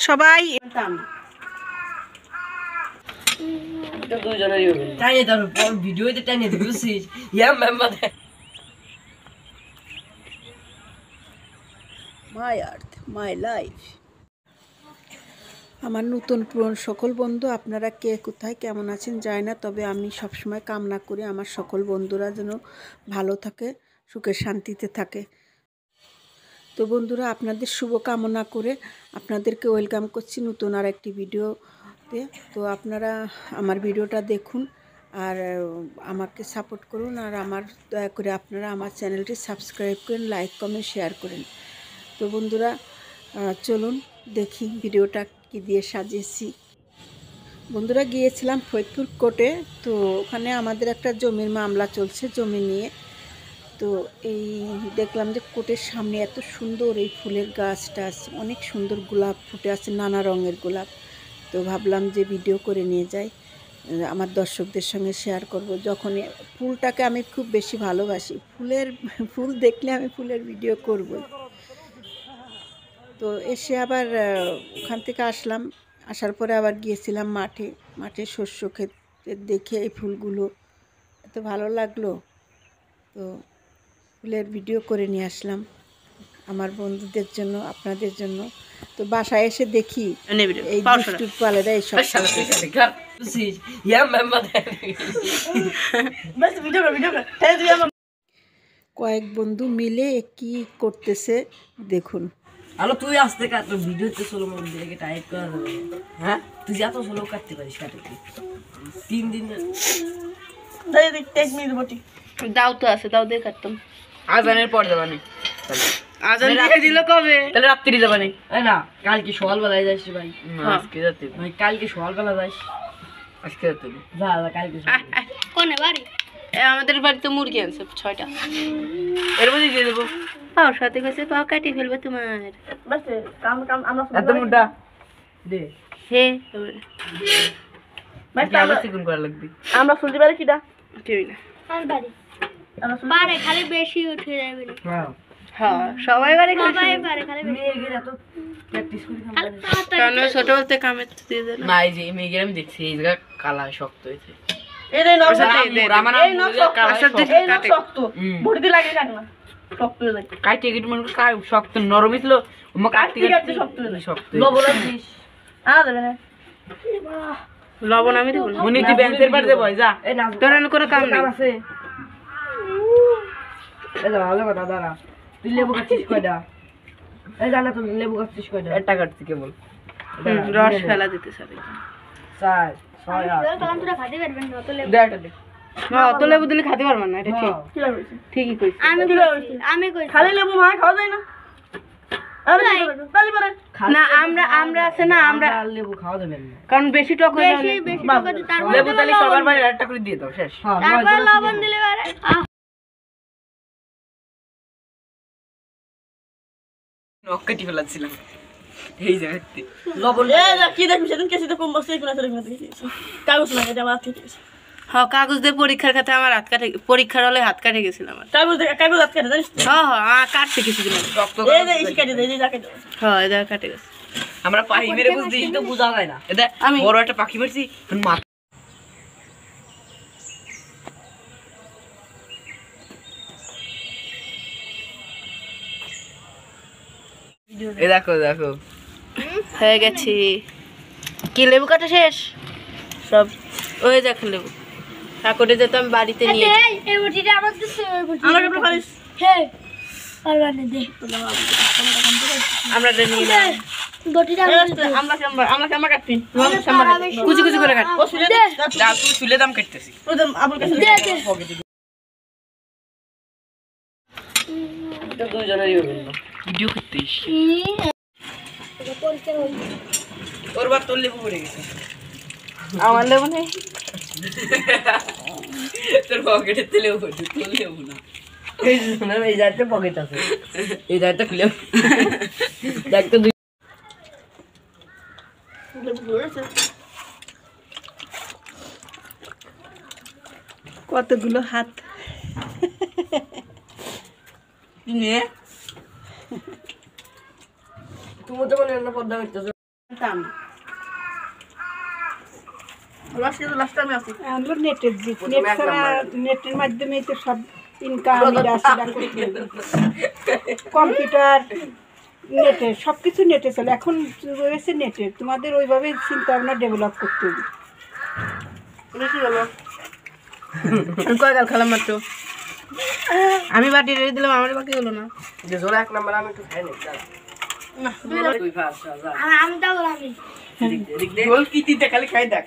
সবাই মাই আর্থ my life. আমার নতুন পুরনো সকল বন্ধু, আপনারা কে কোথায় কেমন আছেন জানি না, তবে আমি সবসময় কামনা করি আমার সকল বন্ধুরা যেন ভালো থাকে, সুখে শান্তিতে থাকে। তো বন্ধুরা, আপনাদের শুভ কামনা করে আপনাদেরকে ওয়েলকাম করছি নতুন আর একটি ভিডিওতে। তো আপনারা আমার ভিডিওটা দেখুন আর আমাকে সাপোর্ট করুন, আর দয়া করে আপনারা আমার চ্যানেলটি সাবস্ক্রাইব করেন, লাইক কমেন্ট শেয়ার করেন। তো বন্ধুরা চলুন দেখি ভিডিওটা কি দিয়ে সাজিয়েছি। বন্ধুরা, গিয়েছিলাম ফরিদপুর কোর্টে। তো ওখানে আমাদের একটা জমির মামলা চলছে, জমি নিয়ে। তো এই দেখলাম যে কোর্টের সামনে এত সুন্দর এই ফুলের গাছটা আছে, অনেক সুন্দর গোলাপ ফুটে আছে, নানা রঙের গোলাপ। তো ভাবলাম যে ভিডিও করে নিয়ে যাই, আমার দর্শকদের সঙ্গে শেয়ার করব। যখন ফুলটাকে আমি খুব বেশি ভালোবাসি, ফুল দেখলে আমি ফুলের ভিডিও করব। তো এসে আবার ওখান থেকে আসলাম, আসার পরে আবার গিয়েছিলাম মাঠে শস্য ক্ষেত দেখে এই ফুলগুলো এত ভালো লাগলো। তো ফুলের ভিডিও করে নিয়ে আসলাম আমার বন্ধুদের জন্য, আপনাদের জন্য। তো বাসায় এসে দেখি এই দুষ্টুর পালেরা এইসব কয়েক বন্ধু মিলে কি করতেছে দেখুন। আলো তুই আসতে কাট ভিডিওতে সোলো মধ্যে টাইপ করা যাবে। হ্যাঁ তুই যত সোলো কাটতে পারিস কাটে 3 দিন দাও তো আছে, দাও দিয়ে কাটতাম। আজানের পর যাবানি, আজান দিয়ে দিল কবে? তাহলে রাত্রি যাবানি। না কালকে সকালবেলায় যাইস ভাই। আজকে যেতে ভাই, কালকে সকালবেলা যাইস। আজকে যেতে যা যা কালকে কোনে বাড়ি? আমাদের বাড়িতে মুরগি আনছে 6টা, এর মধ্যে দিয়ে দেবো। পাও সাথে কাছে পাও কাটি ফেলবে তোমার। বাস কাম আমরা এত মোটা দে হে বাস আমরা চিকন করা লাগবে। আমরা ফুলতে পারি কিডা কেউ না আর বাড়ি পারে খালি বেশি উঠে যাবে না। হ্যাঁ হ্যাঁ সবাই পারে, সবাই পারে খালি মেয়েদের এত প্র্যাকটিস করি কারণ ছোট বলতে কামে দিয়ে দেন না। এই যে মেয়েদের আমি দেখছি এই জায়গা কালা শক্ত হয়েছে। এই রে নরম আমার এই নরম শক্ত বড়ি দি লাগে কাট না শক্ত হয়ে যায়। কাই টিকিট মন কাই শক্ত নরম ছিল ওমা কাটতে কাটতে শক্ত হয়ে যায়। শক্ত লবণ দিস দেবে না লবণ আমি দেব না। মুনি তুই ব্যাংকের পার দে বই যা। এই না তোরান করে কাম না আছে। এই যা ভালো কথা দাঁড়া। তুই লেবু কাটছিস কয়টা? এই জানা তো লেবু কাটছিস কয়টা? একটা কাটছি কেবল। রস ফেলা দিতে সবে 4 6 8 কালাম তোরা খাতে পারবেন না তো লেবু। দেড়টা দে। না অত লেবু দিলে খেতে পারবেন না, এটা ঠিক। ঠিকই কইছিস। আমি কই খালি লেবু মা খাওয়া যায় না। না আমরা আছে না, আমরা লেবু খাওয়া যাবে না। কারণ বেশি টক হয়ে বেশি যায়। বেশি করে তারপর লেবু তাহলে সবার বাড়ি একটা করে দিয়ে দাও শেষ। তারপর লবণ দিলে পারে। নক কেটে ফেলাছিলাম এই জায়গাতে। লবণ কি দেখবি সেদিন কেসিতে কম বসে কোন আছে কাগজ লাগে এটা আমার থেকে। হ্যাঁ কাগজ দিয়ে পরীক্ষার খাতে আমার হাত কাটে, পরীক্ষার হলে হাত কাটে গেছিল আমার। কাগজ হাত কাটে জানিস? হ্যাঁ হ্যাঁ কাটতে গেছিল এই যে ইসি কাটে দেই, এই যে কাটে। হ্যাঁ এটা কাটে গেছে। আমরা পাখি মেরে বুঝদিস তো বোঝা যায় না। এটা আমি বড় একটা পাখি মেরেছি মাথা। এই দেখো দেখো হয়ে গেছি। কি লেবু কাটা শেষ সব? ওই দেখ লেবু ঠাকুরে যেত আমি বাড়িতে নিয়ে। এই বটিটা আমার দিছে, ওই বটি আমার কেমন পারিস? হে পারবানে দে আমরা নিয়ে নিলাম বটিটা আমরা কেমন কাটবি? কুচি কুচি করে কাট। ও শুলে দে যা তুই শুলে দাম কাটতেছি। ওই দাম আবুল কাছে দে দে এটা দুইজনেরই হবে না ভিডিও করতেইস। পরিষ্কার হই ওর বার তোর লেবু পড়ে গেছে। আমার লেবু নেই, তোর পকেটে তেলেও পড়ছে, তোর লেবু না। এই শোনা এই জায়গাতে পকেট আছে, এই জায়গাটা খুলে দেখ তো দুই লেবু পড়েছে কতগুলো হাত নিয়ে তুমি তো মনে হয় পদ্মা করতেছো। টান লাস্টে আমি আছি আমরা নেটের যুগ, নেট ছাড়া নেটের মাধ্যমেই তো সব ইনকাম কম্পিউটার নেটে সব কিছু নেটে চলে। এখন রয়েছে নেটে, তোমাদের ওইভাবে চিন্তা ভাবনা ডেভেলপ করতে হবে। কয়কাল খেলাম মাত্র আমি বাটি রেডি দিলাম আমার বাকি হলো না যে জোড়া 1 নাম্বার আমি একটু খাই নি তুই ফাস যা আমি তো আমি দেখ গোল কি তিনটা খালি খাই দেখ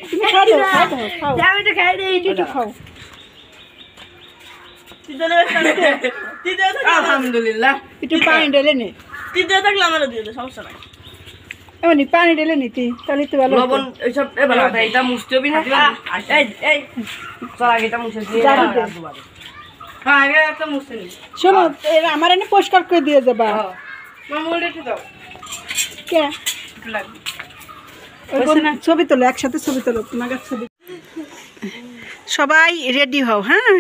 তুমি খাও খাও আমি তো খাই দিই একটু খাও। আলহামদুলিল্লাহ একটু পানি ঢেলে নে, তিনটা থাকলে আমারও দিয়ে দে সমস্যা নাই এমনি পানি ঢেলে নিতি তাহলে তো ভালো হতো। লবণ এইসব এ ভালো কথা এটা মুছতে হবে না এই এই চল আগে এটা মুছে দিয়ে জানি দে। হ্যাঁ আগে একটা মুছে নি শোনো, আমার এনে পরিষ্কার করে দিয়ে যাবা। মামু ওটা দাও কে লাগবে ছবি তোলো, একসাথে ছবি তোলো, তোমার ছবি। সবাই রেডি হও, হ্যাঁ।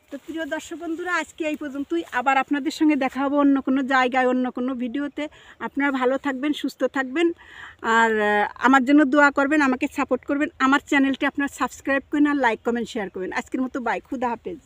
তো প্রিয় দর্শক বন্ধুরা, আজকে এই পর্যন্তই। আবার আপনাদের সঙ্গে দেখা হবে অন্য কোনো জায়গায়, অন্য কোনো ভিডিওতে। আপনারা ভালো থাকবেন, সুস্থ থাকবেন, আর আমার জন্য দোয়া করবেন, আমাকে সাপোর্ট করবেন। আমার চ্যানেলটি আপনারা সাবস্ক্রাইব করবেন, আর লাইক কমেন্ট শেয়ার করবেন। আজকের মতো বাই, খুদা হাফেজ।